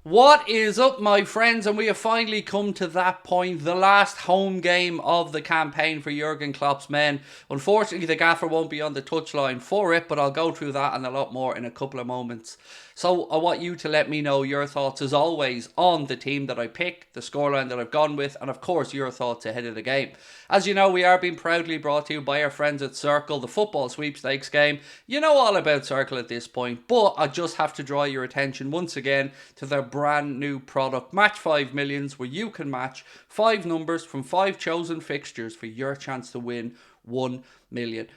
What is up, my friends? And we have finally come to that point, the last home game of the campaign for Jurgen Klopp's men. Unfortunately, the gaffer won't be on the touchline for it, but I'll go through that and a lot more in a couple of moments. So I want you to let me know your thoughts, as always, on the team that I picked, the scoreline that I've gone with, and of course your thoughts ahead of the game. As you know, we are being proudly brought to you by our friends at Circl, the football sweepstakes game. You know all about Circl at this point, but I just have to draw your attention once again to their brand new product, Match 5 Millions, where you can match 5 numbers from 5 chosen fixtures for your chance to win £1 million.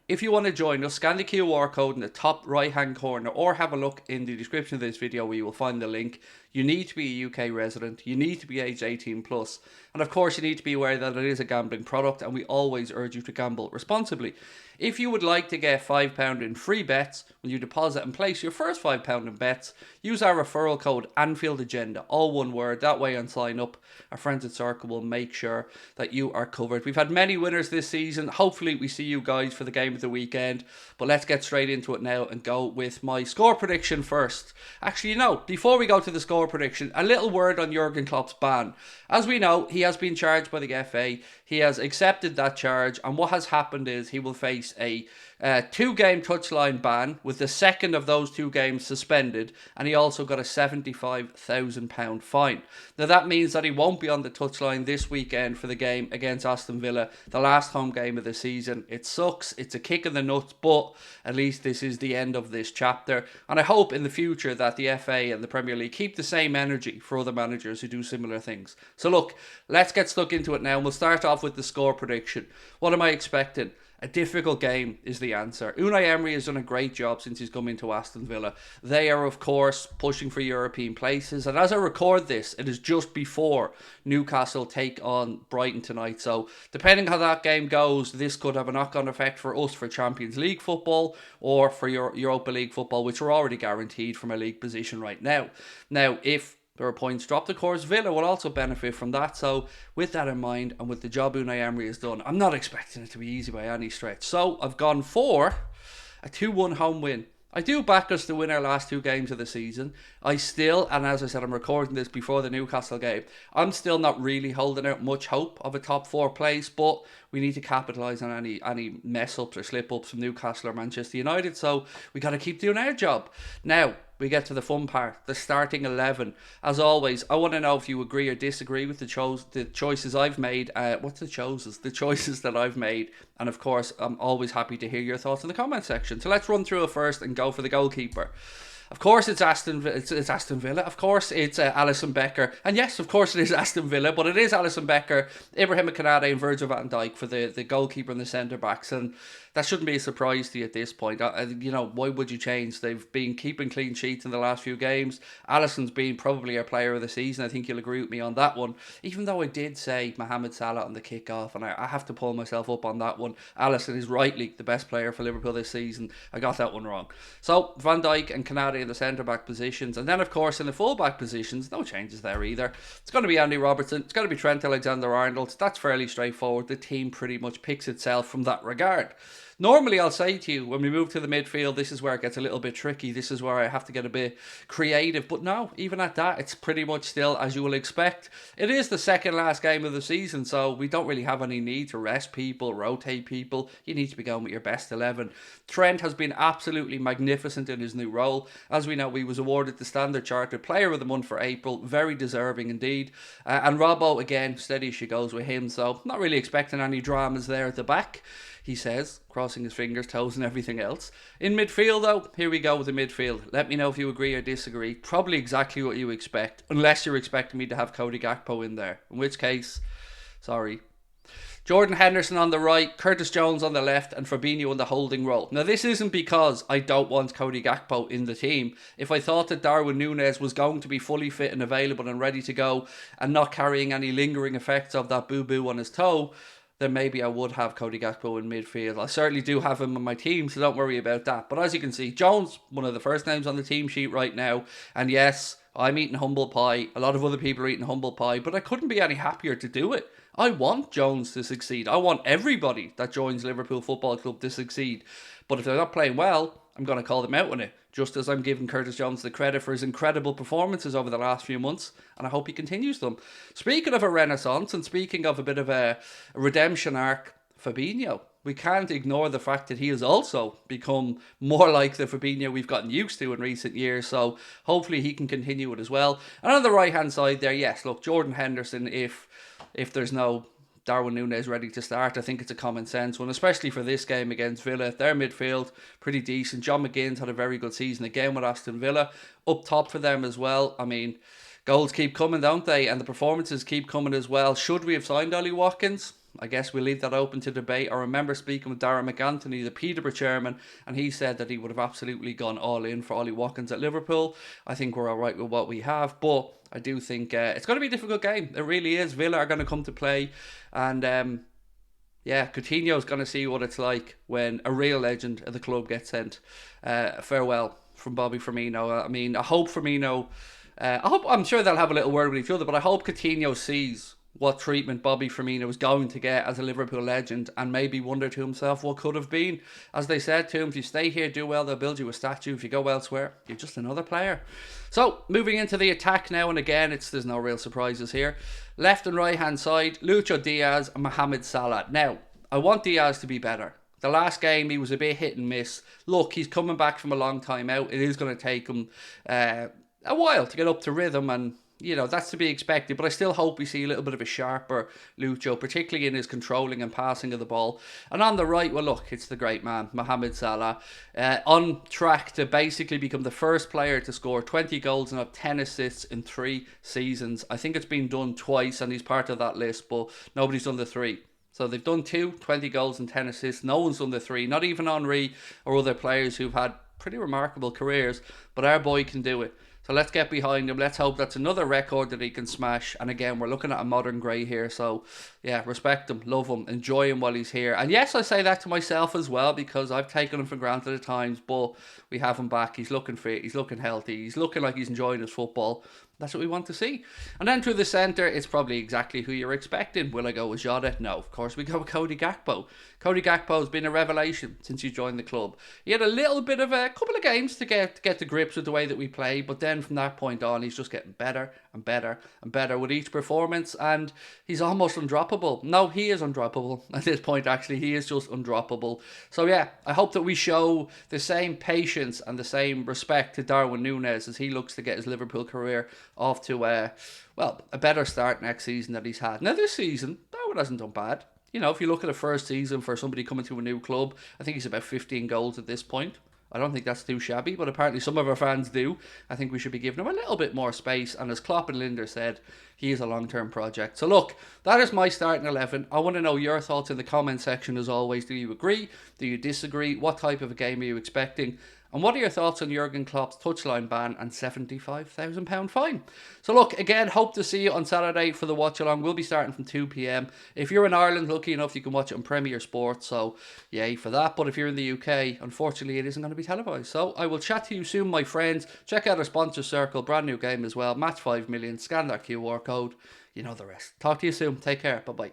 If you want to join us, scan the QR code in the top right hand corner or have a look in the description of this video where you will find the link. You need to be a UK resident, you need to be aged 18 plus, and of course you need to be aware that it is a gambling product and we always urge you to gamble responsibly. If you would like to get £5 in free bets when you deposit and place your first £5 in bets, use our referral code anfieldagenda, all one word. That way on sign up, our friends at Circl will make sure that you are covered. We've had many winners this season. Hopefully we see you guys for the game of the weekend, but let's get straight into it now and go with my score prediction first. Actually, before we go to the score prediction, a little word on Jurgen Klopp's ban. As we know, he has been charged by the FA. He has accepted that charge, and what has happened is he will face a 2-game touchline ban, with the second of those 2 games suspended, and he also got a £75,000 fine. Now that means that he won't be on the touchline this weekend for the game against Aston Villa, the last home game of the season. It sucks, it's a kick in the nuts, but at least this is the end of this chapter, and I hope in the future that the FA and the Premier League keep the same energy for other managers who do similar things. So look, let's get stuck into it now, and we'll start off with the score prediction. What am I expecting? A difficult game is the answer. Unai Emery has done a great job since he's come into Aston Villa. They are, of course, pushing for European places. And as I record this, it is just before Newcastle take on Brighton tonight. So, depending how that game goes, this could have a knock-on effect for us for Champions League football or for Europa League football, which are already guaranteed from a league position right now. Now, if there are points dropped, of course, Villa will also benefit from that. So with that in mind, and with the job Unai Emery has done, I'm not expecting it to be easy by any stretch. So I've gone for a 2-1 home win. I do back us to win our last 2 games of the season. I still, and as I said, I'm recording this before the Newcastle game, I'm still not really holding out much hope of a top 4 place, but we need to capitalise on any mess-ups or slip-ups from Newcastle or Manchester United, so we got to keep doing our job. Now, we get to the fun part, the starting 11. As always, I want to know if you agree or disagree with the choices I've made. What's the choices? The choices that I've made. And of course, I'm always happy to hear your thoughts in the comment section. So let's run through it first and go for the goalkeeper. Of course, it's Aston Villa. Of course, it's Alisson Becker. And yes, of course, it is Aston Villa. But it is Alisson Becker, Ibrahim Konate and Virgil van Dijk for the goalkeeper and the centre-backs. And that shouldn't be a surprise to you at this point. Why would you change? They've been keeping clean sheets in the last few games. Alisson's been probably our player of the season. I think you'll agree with me on that one. Even though I did say Mohamed Salah on the kick-off, and I have to pull myself up on that one. Alisson is rightly the best player for Liverpool this season. I got that one wrong. So, Van Dijk and Konate in the centre-back positions. And then, of course, in the full-back positions, no changes there either. It's going to be Andy Robertson. It's going to be Trent Alexander-Arnold. That's fairly straightforward. The team pretty much picks itself from that regard. Normally, I'll say to you, when we move to the midfield, this is where it gets a little bit tricky. This is where I have to get a bit creative. But no, even at that, it's pretty much still as you will expect. It is the second last game of the season, so we don't really have any need to rest people, rotate people. You need to be going with your best 11. Trent has been absolutely magnificent in his new role. As we know, he was awarded the Standard Chartered Player of the Month for April. Very deserving indeed. And Robbo, again, steady as she goes with him. So not really expecting any dramas there at the back, he says, crossing his fingers, toes and everything else. In midfield though, here we go with the midfield. Let me know if you agree or disagree. Probably exactly what you expect, unless you're expecting me to have Cody Gakpo in there. In which case, sorry. Jordan Henderson on the right, Curtis Jones on the left, and Fabinho in the holding role. Now this isn't because I don't want Cody Gakpo in the team. If I thought that Darwin Núñez was going to be fully fit and available and ready to go, and not carrying any lingering effects of that boo-boo on his toe, then maybe I would have Cody Gakpo in midfield. I certainly do have him on my team, so don't worry about that. But as you can see, Jones, one of the first names on the team sheet right now. And yes, I'm eating humble pie. A lot of other people are eating humble pie, but I couldn't be any happier to do it. I want Jones to succeed. I want everybody that joins Liverpool Football Club to succeed. But if they're not playing well, I'm going to call them out on it, just as I'm giving Curtis Jones the credit for his incredible performances over the last few months, and I hope he continues them. Speaking of a renaissance, and speaking of a bit of a redemption arc, Fabinho. We can't ignore the fact that he has also become more like the Fabinho we've gotten used to in recent years, so hopefully he can continue it as well. And on the right-hand side there, yes, look, Jordan Henderson, if there's no Darwin Núñez ready to start, I think it's a common sense one, especially for this game against Villa. Their midfield, pretty decent. John McGinn's had a very good season again with Aston Villa. Up top for them as well. I mean, goals keep coming, don't they? And the performances keep coming as well. Should we have signed Ollie Watkins? I guess we'll leave that open to debate. I remember speaking with Darren McAnthony, the Peterborough chairman, and he said that he would have absolutely gone all in for Ollie Watkins at Liverpool. I think we're all right with what we have, but I do think it's going to be a difficult game. It really is. Villa are going to come to play, and Coutinho's going to see what it's like when a real legend of the club gets sent farewell from Bobby Firmino. I mean, I hope Firmino, I'm sure they'll have a little word with each other, but I hope Coutinho sees what treatment Bobby Firmino is going to get as a Liverpool legend, and maybe wonder to himself what could have been. As they said to him, if you stay here, do well, they'll build you a statue. If you go elsewhere, you're just another player. So, moving into the attack now, and again, there's no real surprises here. Left and right hand side, Lucho Diaz and Mohamed Salah. Now, I want Diaz to be better. The last game, he was a bit hit and miss. Look, he's coming back from a long time out. It is going to take him a while to get up to rhythm, and that's to be expected, but I still hope we see a little bit of a sharper Lucho, particularly in his controlling and passing of the ball. And on the right, well, look, it's the great man, Mohamed Salah, on track to basically become the first player to score 20 goals and have 10 assists in 3 seasons. I think it's been done twice, and he's part of that list, but nobody's done the 3. So they've done 20 goals and 10 assists. No one's done the 3, not even Henry or other players who've had pretty remarkable careers, but our boy can do it. So let's get behind him. Let's hope that's another record that he can smash. And again, we're looking at a modern grey here. So yeah, respect him, love him, enjoy him while he's here. And yes, I say that to myself as well, because I've taken him for granted at times, but we have him back. He's looking fit, he's looking healthy, he's looking like he's enjoying his football. That's what we want to see. And then through the centre, it's probably exactly who you're expecting. Will I go with Jota? No, of course we go with Cody Gakpo. Cody Gakpo has been a revelation since he joined the club. He had a little bit of a couple of games to get to grips with the way that we play, but then from that point on, he's just getting better and better and better with each performance, and he's almost undroppable. No, he is undroppable at this point, actually. He is just undroppable. So yeah, I hope that we show the same patience and the same respect to Darwin Núñez as he looks to get his Liverpool career off to a better start next season that he's had. Now this season, Darwin hasn't done bad. If you look at the first season for somebody coming to a new club, I think he's about 15 goals at this point. I don't think that's too shabby, but apparently some of our fans do. I think we should be giving him a little bit more space, and as Klopp and Linder said, he is a long-term project. So look, that is my starting 11. I want to know your thoughts in the comment section as always. Do you agree? Do you disagree? What type of a game are you expecting? And what are your thoughts on Jurgen Klopp's touchline ban and £75,000 fine? So look, again, hope to see you on Saturday for the watch-along. We'll be starting from 2 p.m. If you're in Ireland, lucky enough, you can watch it on Premier Sports, so yay for that. But if you're in the UK, unfortunately, it isn't going to be televised. So I will chat to you soon, my friends. Check out our sponsor, Circl. Brand new game as well. Match 5 million. Scan that QR code. You know the rest. Talk to you soon. Take care. Bye-bye.